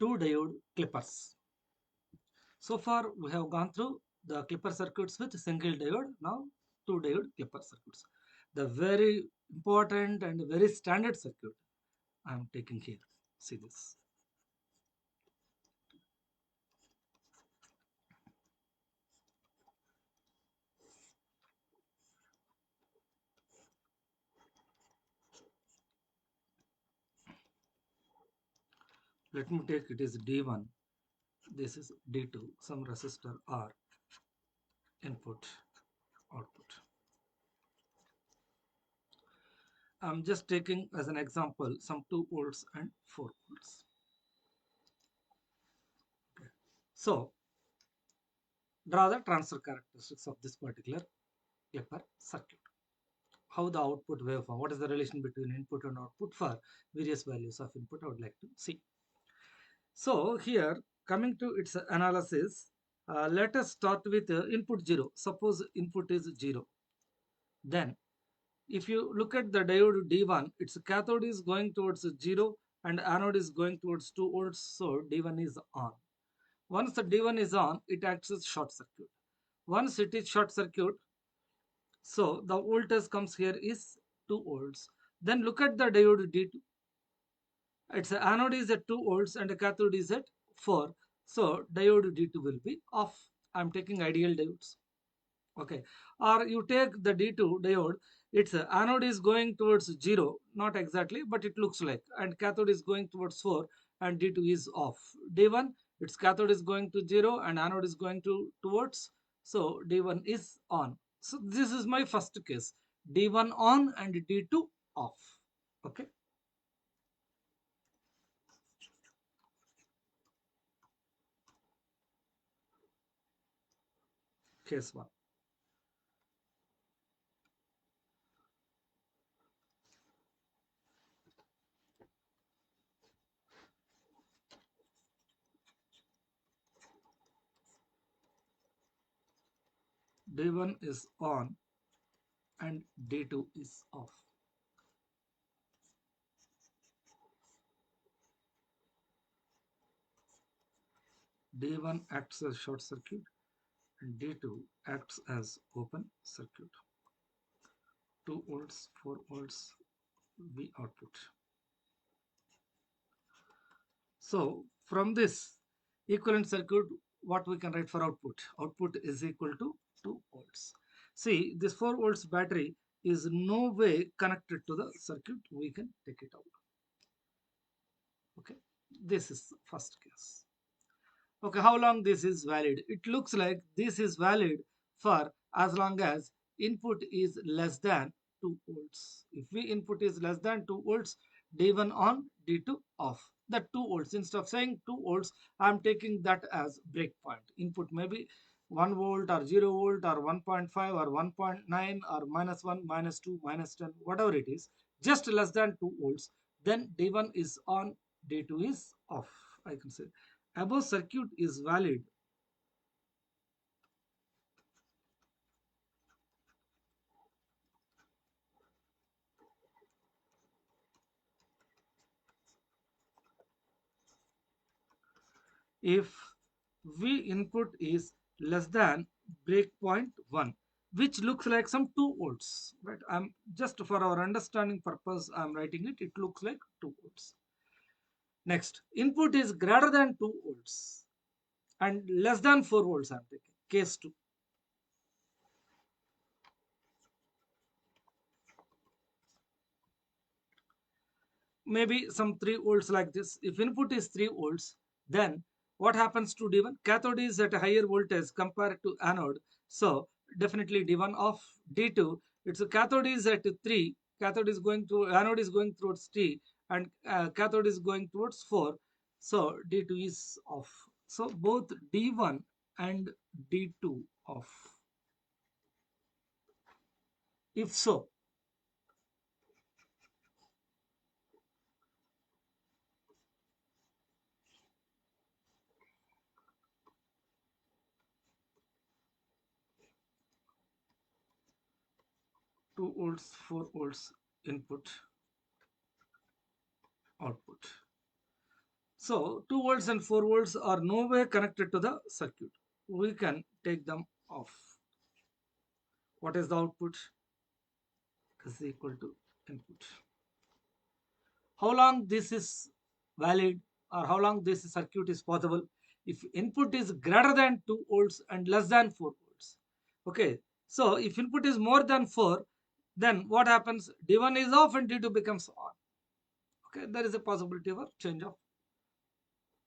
two diode clippers. So far we have gone through the clipper circuits with single diode. Now two diode clipper circuits. The very important and very standard circuit I am taking here. See this. Let me take it is D1. This is D2. Some resistor R. Input, output. I'm just taking as an example some 2 volts and 4 volts. Okay. So draw the transfer characteristics of this particular clipper circuit. How the output waveform, what is the relation between input and output for various values of input I would like to see. So here coming to its analysis, let us start with input 0. Suppose input is 0. Then if you look at the diode D1, its cathode is going towards 0 and anode is going towards 2 volts, so D1 is on. Once the D1 is on, it acts as short circuit. Once it is short circuit, so the voltage comes here is 2 volts. Then look at the diode D2. Its anode is at 2 volts and the cathode is at 4. So diode D2 will be off. I am taking ideal diodes. Okay. Or you take the D2 diode, its anode is going towards 0, not exactly, but it looks like, and cathode is going towards 4 and D2 is off. D1, its cathode is going to 0 and anode is going towards, so D1 is on. So this is my first case, D1 on and D2 off. Okay. Case 1. D1 is on and D2 is off. D1 acts as short circuit and D2 acts as open circuit. 2 volts, 4 volts V output. So from this equivalent circuit, what we can write for output? Output is equal to 2 volts. See, this 4 volts battery is no way connected to the circuit. We can take it out. Okay, this is first case. Okay, how long this is valid? It looks like this is valid for as long as input is less than 2 volts. If we input is less than 2 volts, D1 on, D2 off. That 2 volts, instead of saying 2 volts, I am taking that as breakpoint. Input may be 1 volt or 0 volt or 1.5 or 1.9 or -1, -2, -10, whatever it is, just less than 2 volts. Then D1 is on, D2 is off, I can say. Above circuit is valid if V input is less than breakpoint 1, which looks like some 2 volts, right? I'm just for our understanding purpose, I'm writing it, it looks like 2 volts. Next, input is greater than 2 volts and less than 4 volts, I'm taking case 2. Maybe some 3 volts like this. If input is 3 volts, then what happens to D1? Cathode is at a higher voltage compared to anode. So definitely D1 off. D2, its cathode is at 3. Cathode is going to, anode is going towards T and cathode is going towards 4. So D2 is off. So both D1 and D2 off. If so, 2 volts, 4 volts input, output. So 2 volts and 4 volts are no way connected to the circuit. We can take them off. What is the output? Is equal to input. How long this is valid, or how long this circuit is possible? If input is greater than 2 volts and less than 4 volts. Okay, so if input is more than 4, then what happens? D1 is off and D2 becomes on. Okay, there is a possibility of a change of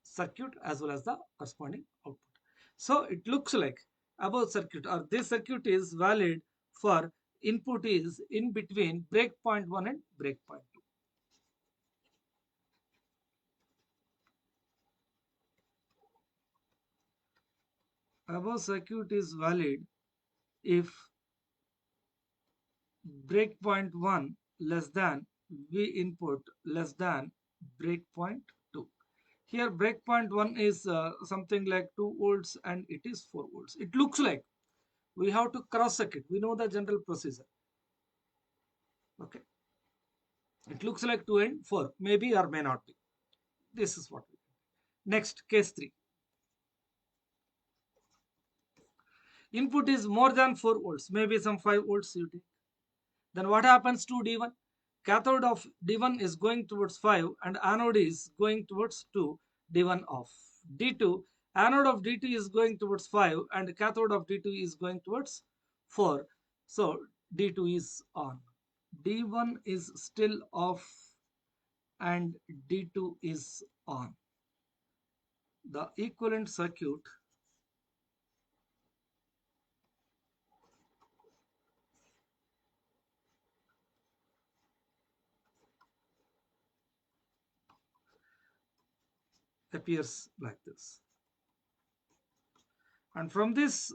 circuit as well as the corresponding output. So it looks like above circuit, or this circuit is valid for input is in between breakpoint 1 and breakpoint 2. Above circuit is valid if breakpoint 1 less than V input less than breakpoint 2. Here breakpoint 1 is something like 2 volts and it is 4 volts. It looks like we have to cross check it. We know the general procedure. Okay. It looks like 2 and 4, maybe or may not be. This is what we do. Next, case 3. Input is more than 4 volts, maybe some 5 volts you take. Then what happens to D1? Cathode of D1 is going towards 5 and anode is going towards 2, D1 off. D2, anode of D2 is going towards 5 and cathode of D2 is going towards 4. So D2 is on. D1 is still off and D2 is on. The equivalent circuit appears like this. And from this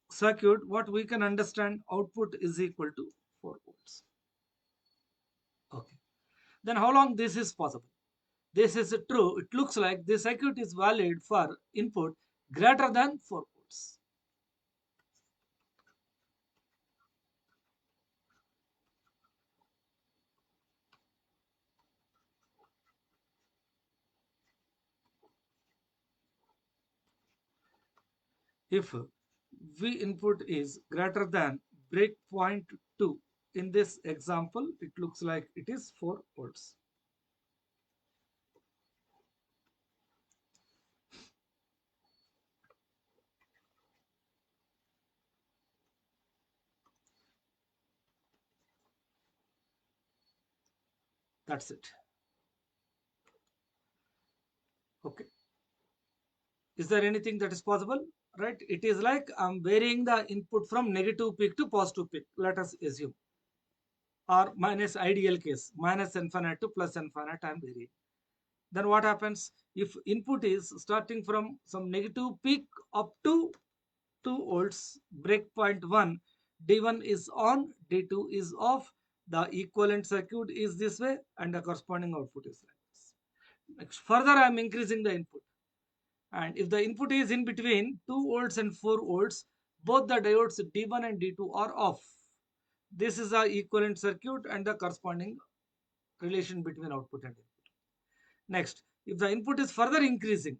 circuit, what we can understand, output is equal to 4 volts. Okay. Then how long this is possible? This is true. It looks like this circuit is valid for input greater than 4 volts. If V input is greater than breakpoint 2, in this example, it looks like it is 4 volts. That's it. Okay. Is there anything that is possible? Right? It is like I'm varying the input from negative peak to positive peak. Let us assume. Or minus ideal case, minus infinite to plus infinite, I'm varying. Then what happens? If input is starting from some negative peak up to 2 volts, breakpoint 1, D1 is on, D2 is off. The equivalent circuit is this way and the corresponding output is like this. Next, further I am increasing the input. And if the input is in between 2 volts and 4 volts, both the diodes D1 and D2 are off. This is the equivalent circuit and the corresponding relation between output and input. Next, if the input is further increasing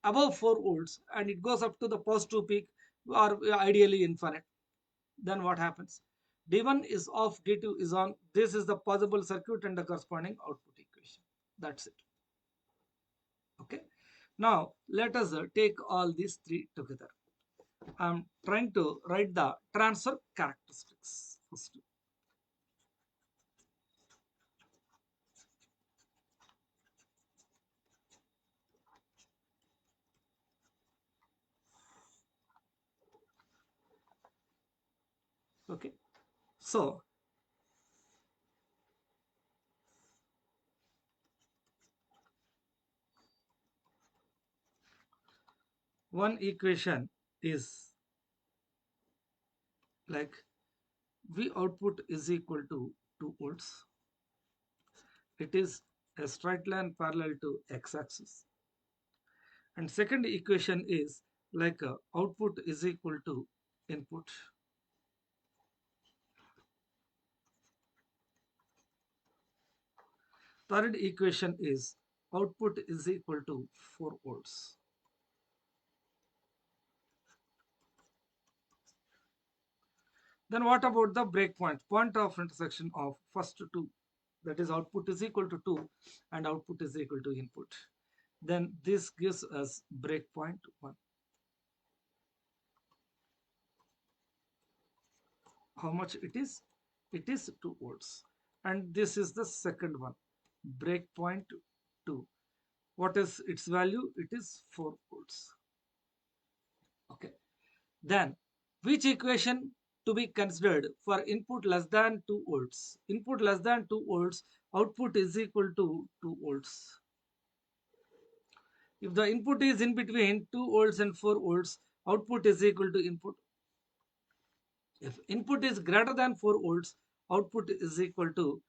above 4 volts and it goes up to the positive peak or ideally infinite, then what happens? D1 is off, D2 is on. This is the possible circuit and the corresponding output equation. That's it. Okay. Now, let us take all these three together. I'm trying to write the transfer characteristics first. Okay. So, one equation is like V output is equal to 2 volts. It is a straight line parallel to x-axis. And second equation is like output is equal to input. Third equation is output is equal to 4 volts. Then what about the breakpoint, point of intersection of first two? That is, output is equal to 2 and output is equal to input. Then this gives us breakpoint 1. How much it is? It is 2 volts. And this is the second one, breakpoint 2. What is its value? It is 4 volts. Okay. Then which equation to be considered for input less than 2 volts? Input less than 2 volts, output is equal to 2 volts. If the input is in between 2 volts and 4 volts, output is equal to input. If input is greater than 4 volts, output is equal to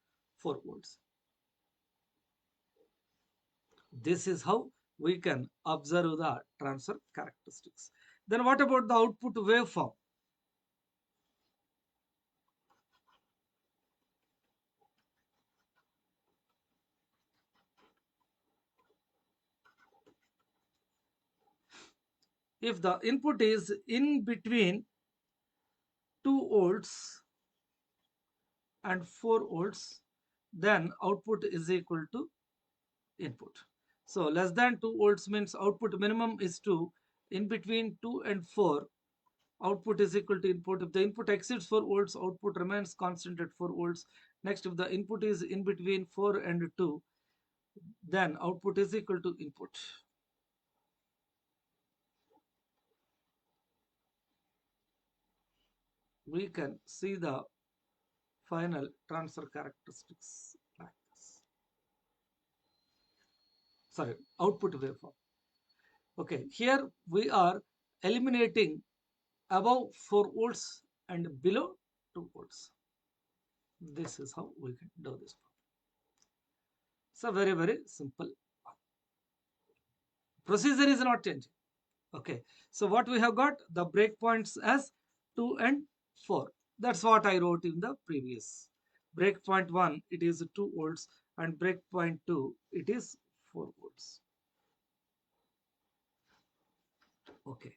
4 volts. This is how we can observe the transfer characteristics. Then what about the output waveform? If the input is in between 2 volts and 4 volts, then output is equal to input. So less than 2 volts means output minimum is 2. In between 2 and 4, output is equal to input. If the input exceeds 4 volts, output remains constant at 4 volts. Next, if the input is in between 4 and 2, then output is equal to input. We can see the final transfer characteristics like this. Sorry, output waveform. Okay, here we are eliminating above 4 volts and below 2 volts. This is how we can do this. So very, very simple. Procedure is not changing. Okay, so what we have got, the breakpoints as 2 and 4. That's what I wrote in the previous. Breakpoint 1, it is 2 volts, and breakpoint 2, it is 4 volts. Okay,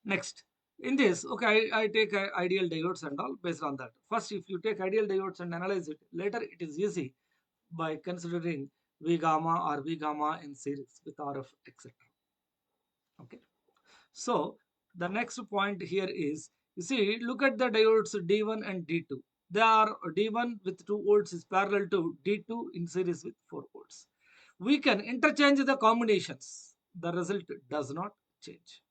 next. In this, okay, I take ideal diodes and all based on that. First, if you take ideal diodes and analyze it, later it is easy by considering V gamma or V gamma in series with RF, etc. Okay. So the next point here is, you see, look at the diodes D1 and D2. They are D1 with 2 volts is parallel to D2 in series with 4 volts. We can interchange the combinations. The result does not change.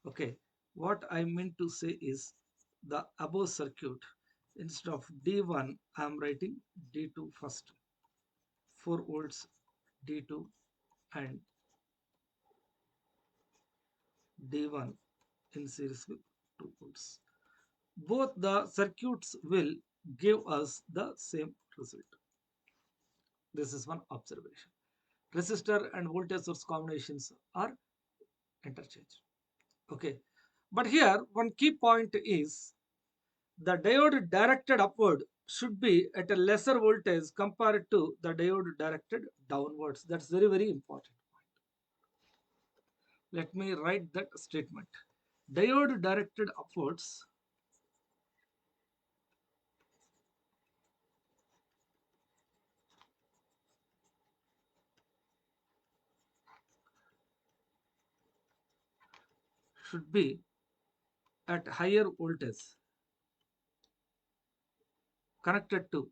Okay, what I meant to say is the above circuit, instead of D1, I am writing D2 first. 4 volts D2 and D1 in series with 2 volts. Both the circuits will give us the same result. This is one observation. Resistor and voltage source combinations are interchanged. Okay, but here one key point is the diode directed upward should be at a lesser voltage compared to the diode directed downwards. That's very, very important. Let me write that statement. Diode directed upwards should be at higher voltage connected to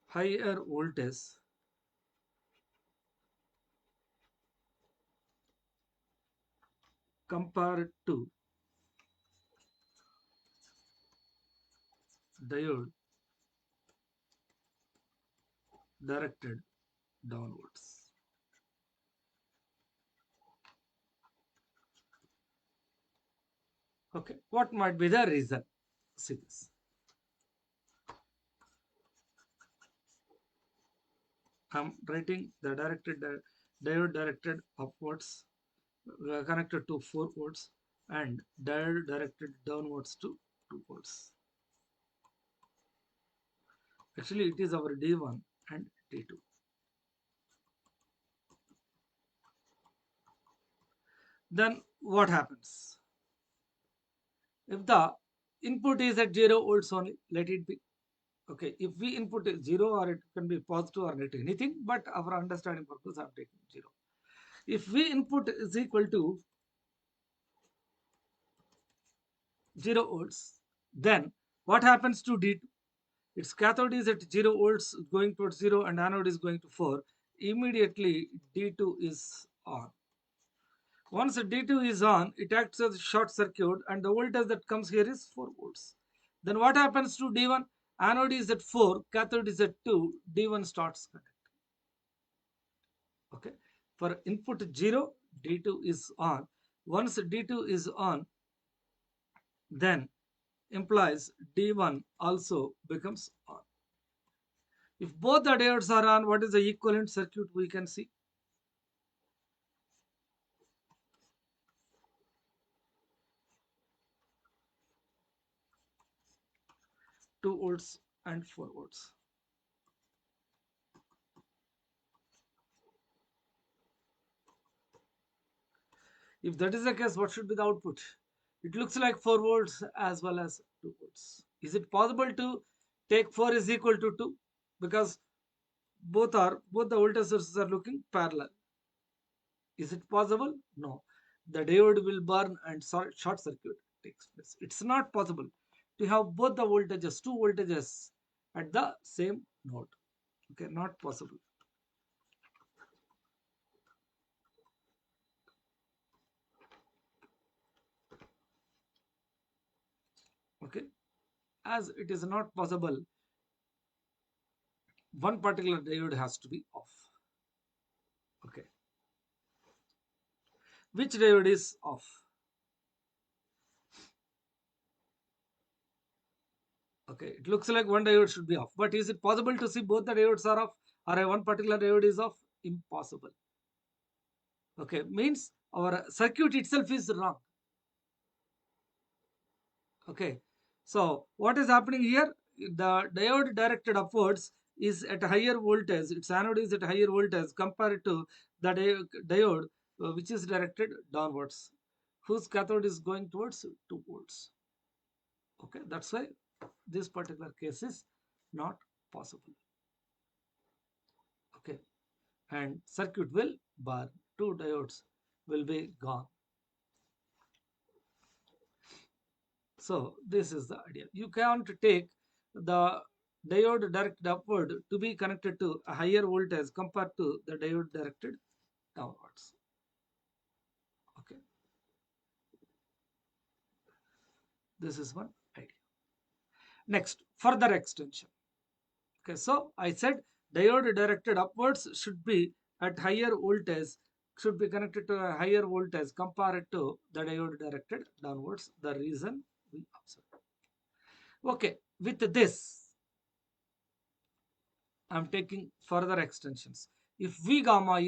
higher voltage compared to diode directed downwards. Okay, what might be the reason? See this. I'm writing the diode directed upwards connected to 4 volts and diode directed downwards to 2 volts. Actually, it is our D1 and D2. Then what happens? If the input is at 0 volts only, let it be. Okay, if we input is 0 or it can be positive or negative, anything, but our understanding purpose I am taking 0. If we input is equal to 0 volts, then what happens to D2? Its cathode is at 0 volts going towards 0 and anode is going to 4. Immediately D2 is on. Once D2 is on, it acts as a short circuit and the voltage that comes here is 4 volts. Then what happens to D1? Anode is at 4, cathode is at 2, D1 starts connecting. Okay. For input 0, D2 is on. Once D2 is on, then implies D1 also becomes on. If both the diodes are on, what is the equivalent circuit we can see? 2 volts and 4 volts. If that is the case, what should be the output? It looks like 4 volts as well as 2 volts. Is it possible to take 4 is equal to 2? Because both the voltage sources are looking parallel. Is it possible? No. The diode will burn and short circuit takes place. It's not possible to have both the voltages, two voltages at the same node. Okay, not possible. Okay, as it is not possible, one particular diode has to be off. Okay, which diode is off? Okay, it looks like one diode should be off, but is it possible to see both the diodes are off or one particular diode is off? Impossible. Okay, means our circuit itself is wrong. Okay, so what is happening here? The diode directed upwards is at higher voltage, its anode is at higher voltage compared to the diode which is directed downwards, whose cathode is going towards 2 volts. Okay, that's why this particular case is not possible. Okay, and circuit will burn, 2 diodes will be gone. So this is the idea. You can't take the diode directed upward to be connected to a higher voltage compared to the diode directed downwards. Okay, this is one idea. Next, further extension. Okay, so I said diode directed upwards should be at higher voltage, should be connected to a higher voltage compared to the diode directed downwards. The reason we observe. Okay, with this, I'm taking further extensions. If V gamma